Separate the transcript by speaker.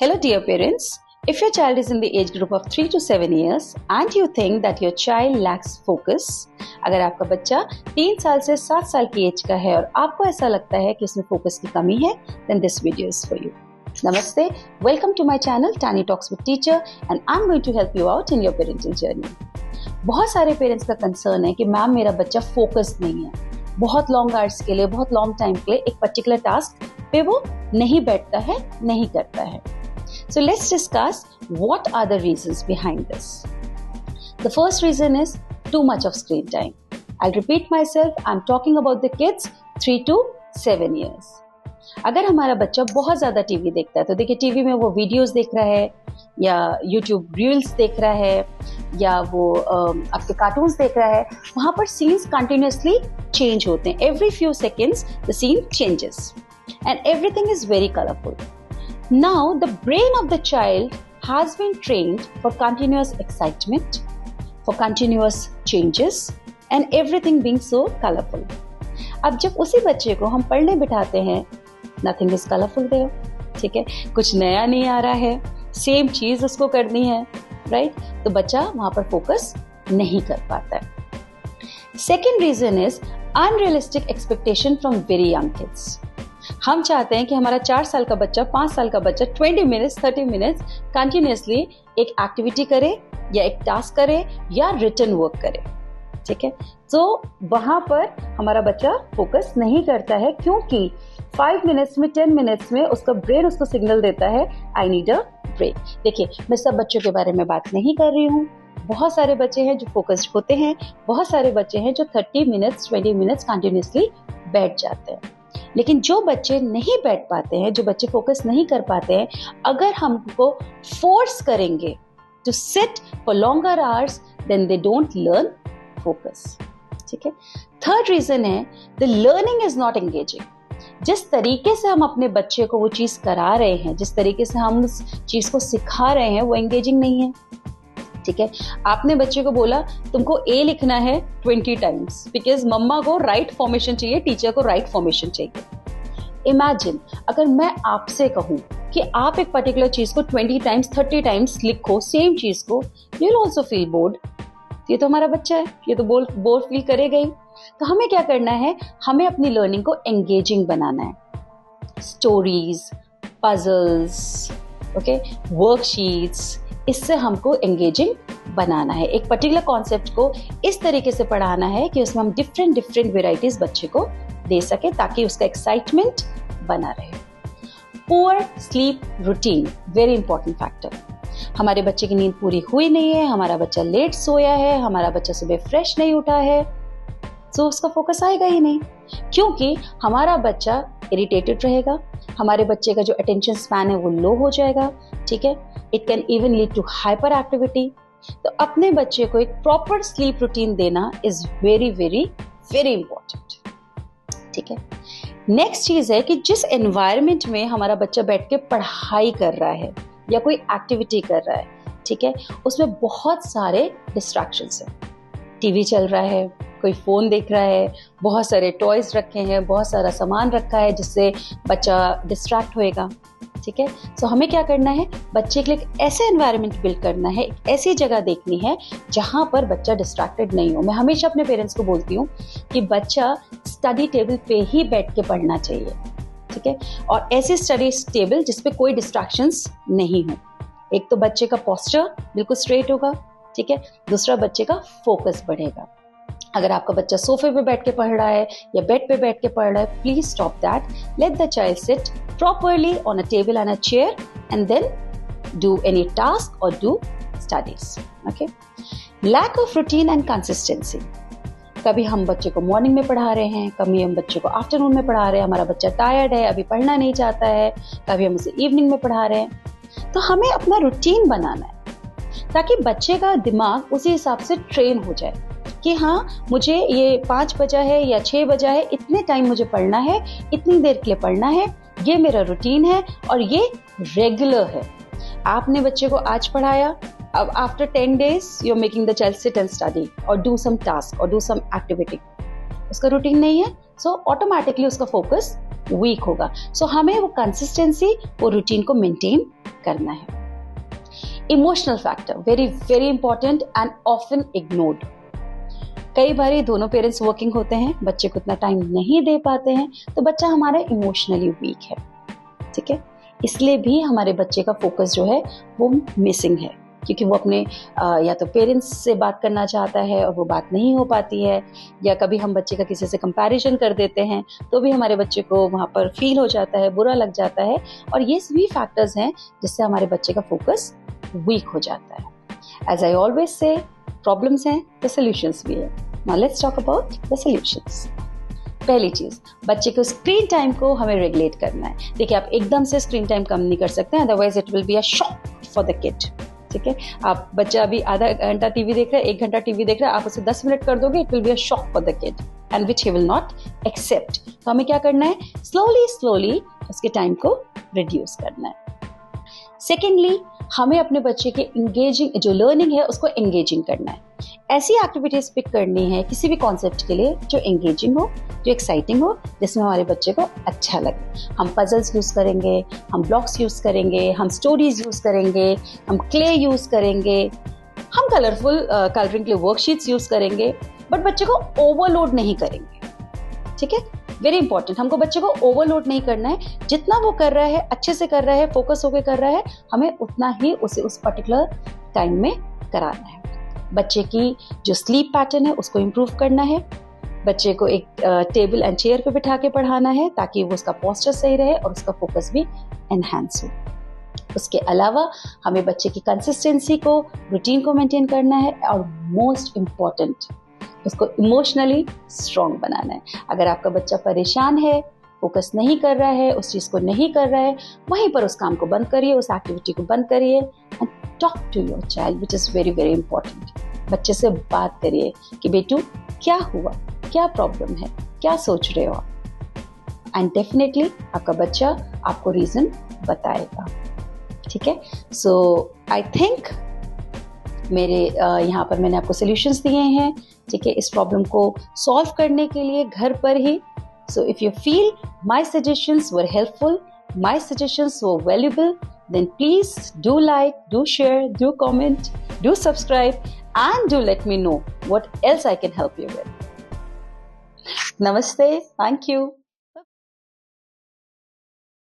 Speaker 1: Hello dear parents, if your child is in the age group of 3 to 7 years and you think that your child lacks focus, अगर आपका बच्चा 3 साल से 7 साल की as का है और आपको ऐसा लगता है कि उसमें फोकस की कमी है, then this video is for you. Namaste, welcome to my channel Tani Talks with Teacher and I'm going to help you out in your parental journey. बहुत सारे पेरेंट्स का कंसर्न है कि मैम मेरा बच्चा फोकस्ड नहीं है, बहुत लॉन्ग आवर्स के लिए, बहुत लॉन्ग टाइम के लिए एक पर्टिकुलर टास्क पे वो नहीं बैठता है, नहीं करता है. So let's discuss what are the reasons behind this. The first reason is too much of screen time. I'll repeat myself, I'm talking about the kids 3 to 7 years. अगर हमारा बच्चा बहुत ज़्यादा टीवी देखता है तो देखिए टीवी में वो वीडियोस देख रहा है या यूट्यूब रील्स देख रहा है या वो आपके कार्टून्स देख रहा है, वहाँ पर सीन्स कंटिन्यूसली चेंज होते हैं. Every few seconds the scene changes and everything is very colorful. Now the brain of the child has been trained for continuous excitement, for continuous changes and everything being so colorful. अब जब उसी बच्चे को हम पढ़ने बिठाते हैं, nothing is colorful there, ठीक है, कुछ नया नहीं आ रहा है, सेम चीज उसको करनी है, राइट? तो बच्चा वहां पर फोकस नहीं कर पाता है. Second reason is unrealistic expectation from very young kids. हम चाहते हैं कि हमारा 4 साल का बच्चा, 5 साल का बच्चा 20 मिनट्स 30 मिनट्स कंटिन्यूसली एक एक्टिविटी करे या एक टास्क करे या रिटन वर्क करे, ठीक है. तो वहां पर हमारा बच्चा फोकस नहीं करता है क्योंकि 5 मिनट्स में 10 मिनट्स में उसका ब्रेन उसको सिग्नल देता है आई नीड अ ब्रेक. देखिए मैं सब बच्चों के बारे में बात नहीं कर रही हूँ, बहुत सारे बच्चे हैं जो फोकस्ड होते हैं, बहुत सारे बच्चे हैं जो 30 मिनट्स 20 मिनट्स कंटिन्यूसली बैठ जाते हैं. लेकिन जो बच्चे नहीं बैठ पाते हैं, जो बच्चे फोकस नहीं कर पाते हैं, अगर हम उनको फोर्स करेंगे to sit for longer hours then they don't learn focus, ठीक है. थर्ड रीजन है the learning is not engaging. जिस तरीके से हम अपने बच्चे को वो चीज करा रहे हैं, जिस तरीके से हम उस चीज को सिखा रहे हैं, वो एंगेजिंग नहीं है, ठीक है. आपने बच्चे को बोला तुमको ए लिखना है 20 टाइम्स बिकॉज मम्मा को राइट फॉर्मेशन चाहिए, टीचर को राइट फॉर्मेशन चाहिए. इमेजिन अगर मैं आपसे कहूं कि आप एक पर्टिकुलर चीज को 20 टाइम्स 30 टाइम्स लिखो, सेम चीज को, you will also feel bored. ये तो हमारा बच्चा है, ये तो बोर फील करेगा ही. तो हमें क्या करना है, हमें अपनी लर्निंग को एंगेजिंग बनाना है. स्टोरीज, पजल्स, ओके, वर्कशीट्स, इससे हमको एंगेजिंग बनाना है. एक पर्टिकुलर कॉन्सेप्ट को इस तरीके से पढ़ाना है कि उसमें हम डिफरेंट वेराइटीज बच्चे को दे सके ताकि उसका एक्साइटमेंट बना रहे. Poor sleep routine, very important factor. हमारे बच्चे की नींद पूरी हुई नहीं है, हमारा बच्चा लेट सोया है, हमारा बच्चा सुबह फ्रेश नहीं उठा है, तो उसका फोकस आएगा ही नहीं क्योंकि हमारा बच्चा इरिटेटेड रहेगा, हमारे बच्चे का जो अटेंशन स्पैन है वो लो हो जाएगा, ठीक है. It can even lead to hyperactivity. तो अपने बच्चे को एक प्रॉपर स्लीप रूटीन देना is very very very important, ठीक है. नेक्स्ट चीज है कि जिस एनवायरनमेंट में हमारा बच्चा बैठ के पढ़ाई कर रहा है या कोई एक्टिविटी कर रहा है, ठीक है, उसमें बहुत सारे डिस्ट्रैक्शंस हैं. टीवी चल रहा है, कोई फोन देख रहा है, बहुत सारे टॉयज रखे हैं, बहुत सारा सामान रखा है जिससे बच्चा डिस्ट्रैक्ट होएगा, ठीक है. सो हमें क्या करना है, बच्चे के लिए एक ऐसे एनवायरनमेंट बिल्ड करना है, एक ऐसी जगह देखनी है जहां पर बच्चा डिस्ट्रैक्टेड नहीं हो. मैं हमेशा अपने पेरेंट्स को बोलती हूँ कि बच्चा स्टडी टेबल पे ही बैठ के पढ़ना चाहिए, ठीक है, और ऐसी स्टडी टेबल जिसपे कोई डिस्ट्रैक्शंस नहीं हो. एक तो बच्चे का पोस्चर बिल्कुल स्ट्रेट होगा, ठीक है, दूसरा बच्चे का फोकस बढ़ेगा. अगर आपका बच्चा सोफे पे बैठ के पढ़ रहा है या बेड पे बैठ के पढ़ रहा है, please stop that. Let the child sit properly on a table and a chair and then do any task or do studies, okay. Lack of routine and consistency. कभी हम बच्चे को मॉर्निंग में पढ़ा रहे हैं, कभी हम बच्चे को आफ्टरनून में पढ़ा रहे हैं, हमारा बच्चा टायर्ड है, अभी पढ़ना नहीं चाहता है, कभी हम उसे इवनिंग में पढ़ा रहे हैं. तो हमें अपना रूटीन बनाना है ताकि बच्चे का दिमाग उसी हिसाब से ट्रेन हो जाए कि हाँ मुझे ये 5 बजा है या 6 बजा है, इतने टाइम मुझे पढ़ना है, इतनी देर के लिए पढ़ना है, ये मेरा रूटीन है और ये रेगुलर है. आपने बच्चे को आज पढ़ाया, अब after 10 days you are making the child sit and study और डू सम टास्क और डू सम एक्टिविटी. उसका रूटीन नहीं है, सो ऑटोमेटिकली उसका फोकस वीक होगा. सो हमें वो कंसिस्टेंसी, वो रूटीन को मेंटेन करना है। Emotional factor very very important and often ignored. कई बार दोनों पेरेंट्स वर्किंग होते हैं, बच्चे को इतना टाइम नहीं दे पाते हैं, तो बच्चा हमारा इमोशनली वीक है, ठीक है। इसलिए भी हमारे बच्चे का फोकस जो है वो मिसिंग है, क्योंकि वो अपने या तो पेरेंट्स से बात करना चाहता है और वो बात नहीं हो पाती है, या कभी हम बच्चे का किसी से कंपैरिजन कर देते हैं तो भी हमारे बच्चे को वहाँ पर फील हो जाता है, बुरा लग जाता है, और ये सभी फैक्टर्स हैं जिससे हमारे बच्चे का फोकस वीक हो जाता है। As I always say, problems हैं तो सॉल्यूशंस भी है। Now let's talk about the solutions. पहली चीज, बच्चे को स्क्रीन टाइम को हमें रेगुलेट करना है। देखिए, आप एकदम से स्क्रीन टाइम कम नहीं कर सकते, otherwise it will be a shock for the kid, ठीक है। आप बच्चा अभी आधा घंटा टीवी देख रहा है, 1 घंटा टीवी देख रहा है, आप उसे 10 मिनट कर दोगे, it will be a shock for the kid and which he will not accept. तो हमें क्या करना है, स्लोली स्लोली उसके टाइम को रिड्यूस करना है। सेकेंडली, हमें अपने बच्चे के इंगेजिंग जो लर्निंग है उसको एंगेजिंग करना है। ऐसी एक्टिविटीज पिक करनी है किसी भी कॉन्सेप्ट के लिए जो एंगेजिंग हो, जो एक्साइटिंग हो, जिसमें हमारे बच्चे को अच्छा लगे। हम पजल्स यूज करेंगे, हम ब्लॉक्स यूज करेंगे, हम स्टोरीज यूज करेंगे, हम क्ले यूज करेंगे, हम कलरफुल कलरिंग के लिए वर्कशीट्स यूज करेंगे, बट बच्चे को ओवरलोड नहीं करेंगे, ठीक है। वेरी इंपॉर्टेंट, हमको बच्चे को ओवरलोड नहीं करना है। जितना वो कर रहा है, अच्छे से कर रहा है, फोकस होकर कर रहा है, हमें उतना ही उसे उस पर्टिकुलर टाइम में कराना है। बच्चे की जो स्लीप पैटर्न है उसको इम्प्रूव करना है। बच्चे को एक टेबल एंड चेयर पे बिठा के पढ़ाना है ताकि वो उसका पोस्चर सही रहे और उसका फोकस भी एनहांस हो। उसके अलावा हमें बच्चे की कंसिस्टेंसी को, रूटीन को मेंटेन करना है, और मोस्ट इम्पॉर्टेंट, उसको इमोशनली स्ट्रॉन्ग बनाना है। अगर आपका बच्चा परेशान है, फोकस नहीं कर रहा है, उस चीज को नहीं कर रहा है, वहीं पर उस काम को बंद करिए, उस एक्टिविटी को बंद करिए and talk to your child, which is very very important. बच्चे से बात करिए कि बेटू क्या हुआ, क्या प्रॉब्लम है, क्या सोच रहे हो आप, एंड डेफिनेटली आपका बच्चा आपको रीजन बताएगा, ठीक है। सो आई थिंक मेरे यहाँ पर मैंने आपको सॉल्यूशंस दिए हैं, ठीक है, इस प्रॉब्लम को सॉल्व करने के लिए घर पर ही। So if you feel my suggestions were helpful, my suggestions were valuable, then please do like, do share, do comment, do subscribe, and do let me know what else I can help you with. Namaste. Thank you.